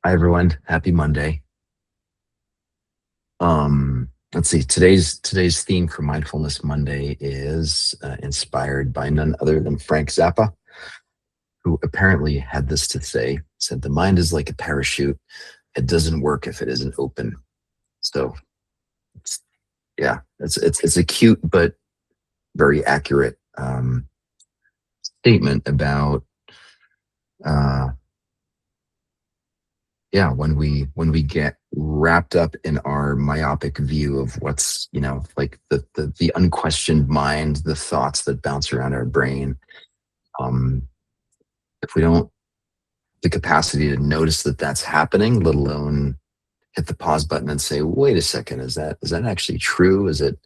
Hi everyone. Happy Monday. Let's see. Today's theme for Mindfulness Monday is inspired by none other than Frank Zappa, who apparently had this to say. Said the mind is like a parachute. It doesn't work if it isn't open. So it's, yeah, it's a cute but very accurate statement about uh, yeah, when we get wrapped up in our myopic view of what's, like the unquestioned mind, the thoughts that bounce around our brain, um if we don't the capacity to notice that that's happening, let alone hit the pause button and say, wait a second, is that actually true? Is it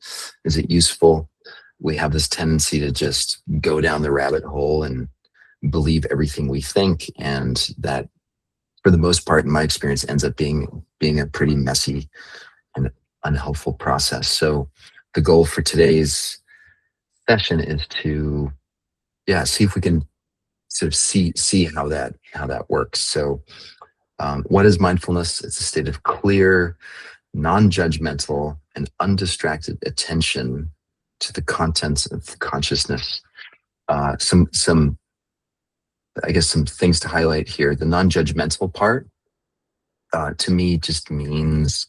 useful? We have this tendency to just go down the rabbit hole and believe everything we think, and that, for the most part, in my experience, ends up being a pretty messy and unhelpful process. So the goal for today's session is to, see if we can sort of see how that works. So what is mindfulness? It's a state of clear, non-judgmental, and undistracted attention to the contents of consciousness. Some I guess some things to highlight here. The non-judgmental part, to me, just means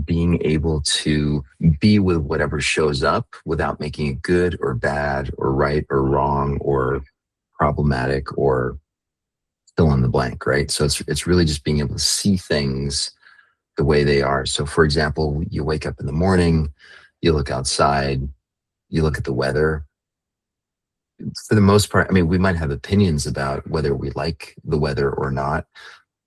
being able to be with whatever shows up without making it good or bad or right or wrong or problematic or fill in the blank, right? So it's really just being able to see things the way they are. So, for example, you wake up in the morning, you look outside, you look at the weather. For the most part, I mean, we might have opinions about whether we like the weather or not,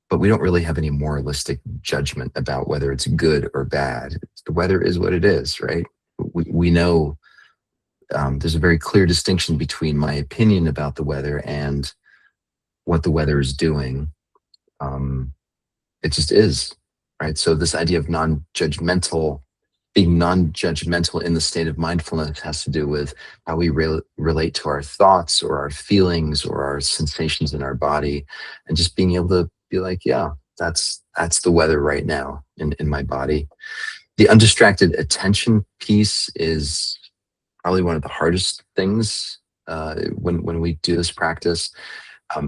but we don't really have any moralistic judgment about whether it's good or bad. The weather is what it is, right? We know there's a very clear distinction between my opinion about the weather and what the weather is doing. Um, it just is, right? So this idea of being non-judgmental in the state of mindfulness has to do with how we relate to our thoughts or our feelings or our sensations in our body, and just being able to be like, yeah, that's the weather right now in my body. The undistracted attention piece is probably one of the hardest things when we do this practice,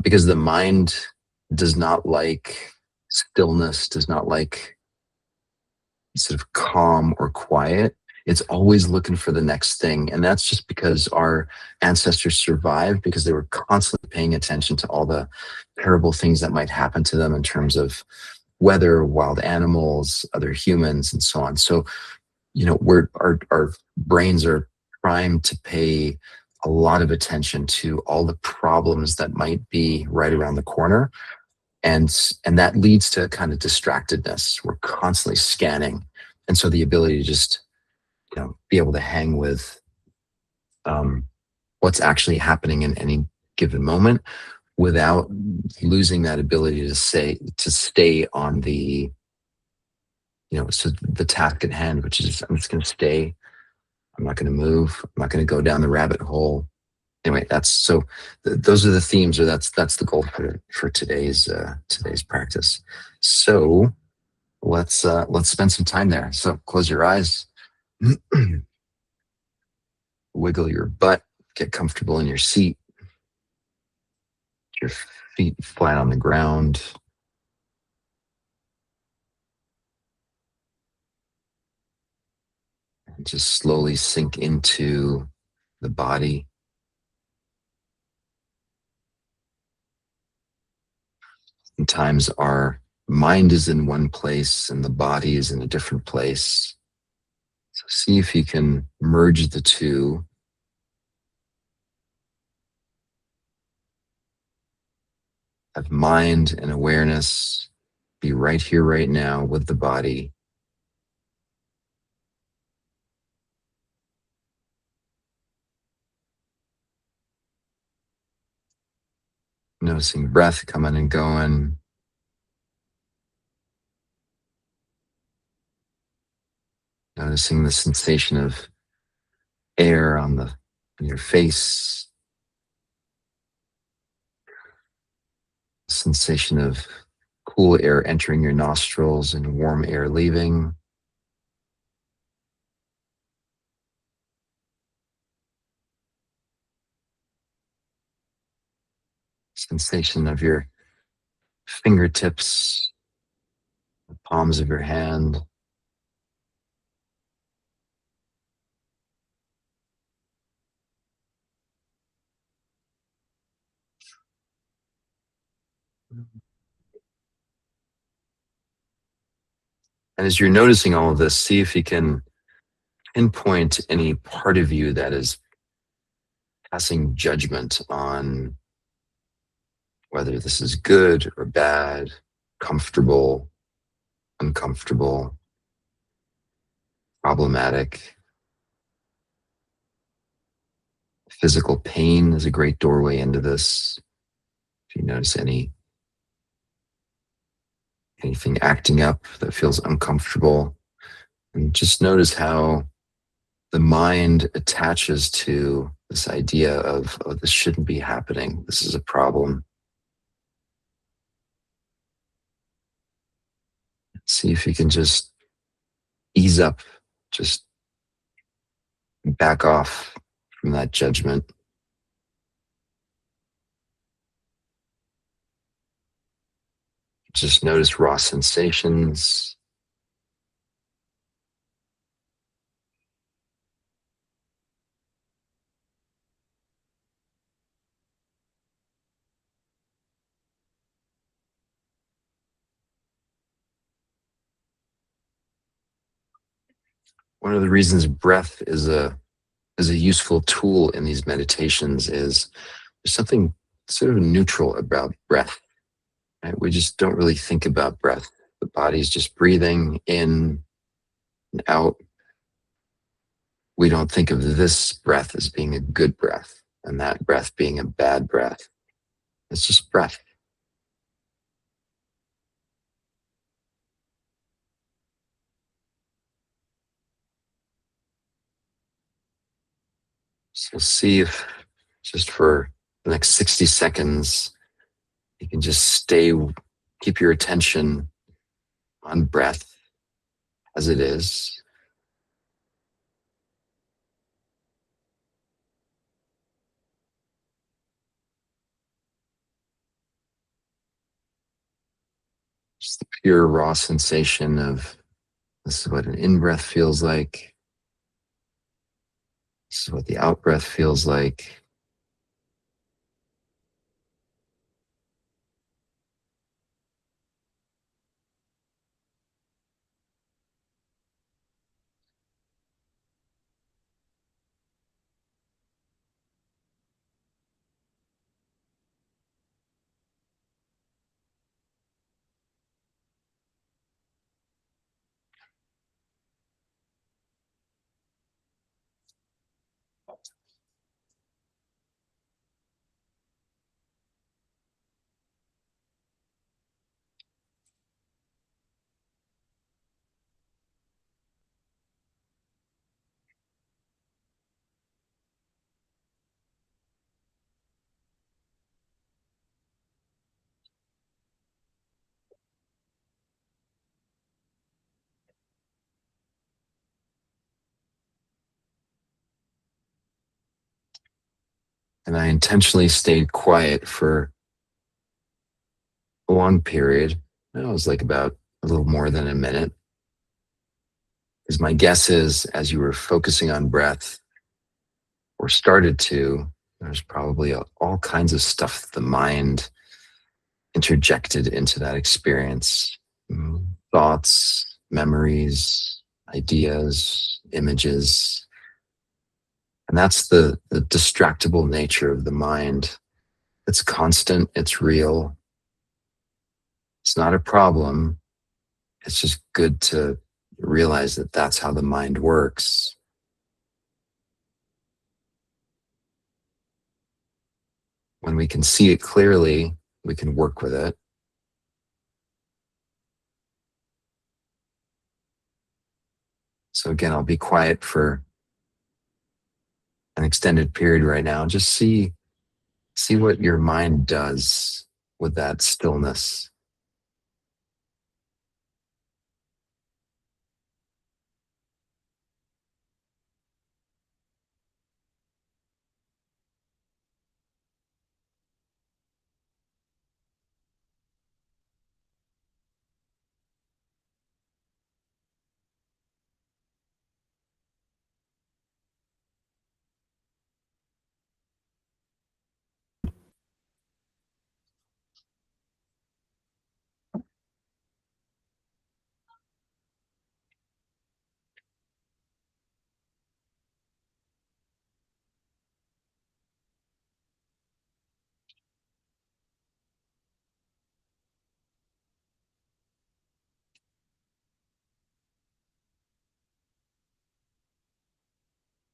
because the mind does not like stillness, does not like sort of calm or quiet. It's always looking for the next thing. And that's just because our ancestors survived because they were constantly paying attention to all the terrible things that might happen to them in terms of weather, wild animals, other humans, and so on. So, our brains are primed to pay a lot of attention to all the problems that might be right around the corner. And that leads to kind of distractedness. We're constantly scanning. And so the ability to just, be able to hang with what's actually happening in any given moment without losing that ability to stay on the task at hand, which is, I'm just going to stay. I'm not going to move. I'm not going to go down the rabbit hole. Anyway, those are the themes, or that's the goal for today's practice. So let's spend some time there. So close your eyes, wiggle your butt, get comfortable in your seat, your feet flat on the ground. And just slowly sink into the body. Sometimes our mind is in one place and the body is in a different place. So see if you can merge the two. Have mind and awareness be right here, right now with the body. Noticing breath coming and going. Noticing the sensation of air on your face. Sensation of cool air entering your nostrils and warm air leaving. Sensation of your fingertips, the palms of your hand. And as you're noticing all of this, see if you can pinpoint any part of you that is passing judgment on whether this is good or bad, comfortable, uncomfortable, problematic. Physical pain is a great doorway into this. If you notice anything acting up that feels uncomfortable, and just notice how the mind attaches to this idea of, oh, this shouldn't be happening. This is a problem. See if you can just ease up, just back off from that judgment. Just notice raw sensations. One of the reasons breath is a useful tool in these meditations is there's something sort of neutral about breath. Right? We just don't really think about breath. The body's just breathing in and out. We don't think of this breath as being a good breath and that breath being a bad breath. It's just breath. So see if just for the next 60 seconds, you can just keep your attention on breath as it is. Just the pure raw sensation of this is what an in-breath feels like. This is what the out-breath feels like. And I intentionally stayed quiet for a long period. It was like about a little more than a minute. Because my guess is, as you were focusing on breath or started to, there's probably all kinds of stuff the mind interjected into that experience. Thoughts, memories, ideas, images. And that's the distractible nature of the mind. It's constant, it's real. It's not a problem. It's just good to realize that that's how the mind works. When we can see it clearly, we can work with it. So again, I'll be quiet for an extended period right now. Just see what your mind does with that stillness.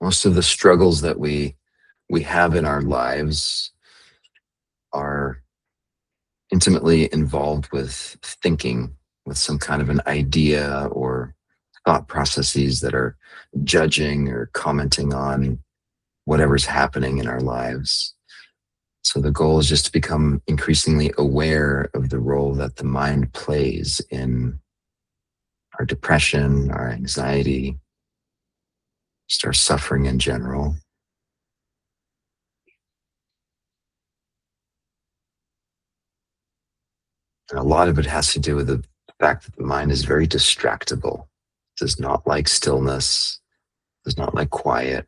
Most of the struggles that we have in our lives are intimately involved with thinking, with some kind of an idea or thought processes that are judging or commenting on whatever's happening in our lives. So the goal is just to become increasingly aware of the role that the mind plays in our depression, our anxiety, just our suffering in general. And a lot of it has to do with the fact that the mind is very distractible, does not like stillness, does not like quiet.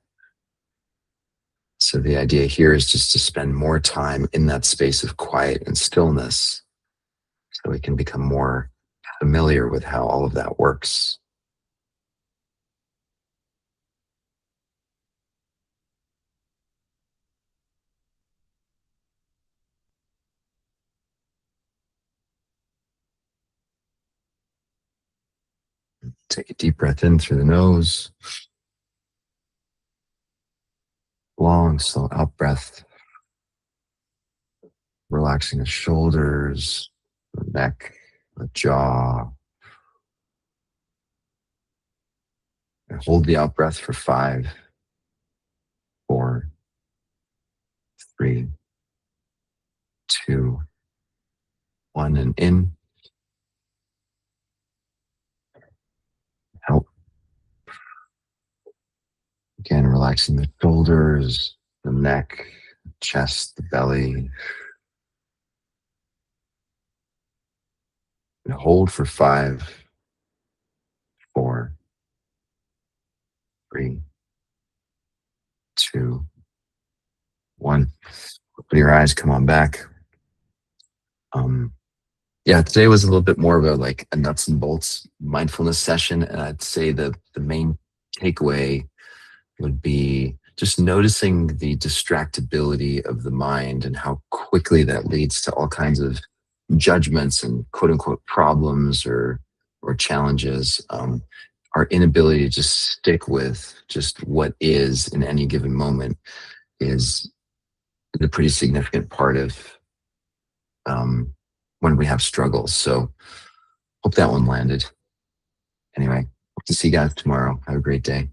So the idea here is just to spend more time in that space of quiet and stillness so we can become more familiar with how all of that works. Take a deep breath in through the nose, long, slow out breath, relaxing the shoulders, the neck, the jaw. And hold the out breath for 5, 4, 3, 2, 1, and in. Out. Again, relaxing the shoulders, the neck, chest, the belly. And hold for 5, 4, 3, 2, 1. Open your eyes, come on back. Um, yeah, today was a little bit more of a like a nuts and bolts mindfulness session, and I'd say the main takeaway would be just noticing the distractibility of the mind and how quickly that leads to all kinds of judgments and quote unquote problems or challenges. Our inability to just stick with just what is in any given moment is a pretty significant part of um, when we have struggles. So hope that one landed. Anyway, hope to see you guys tomorrow. Have a great day.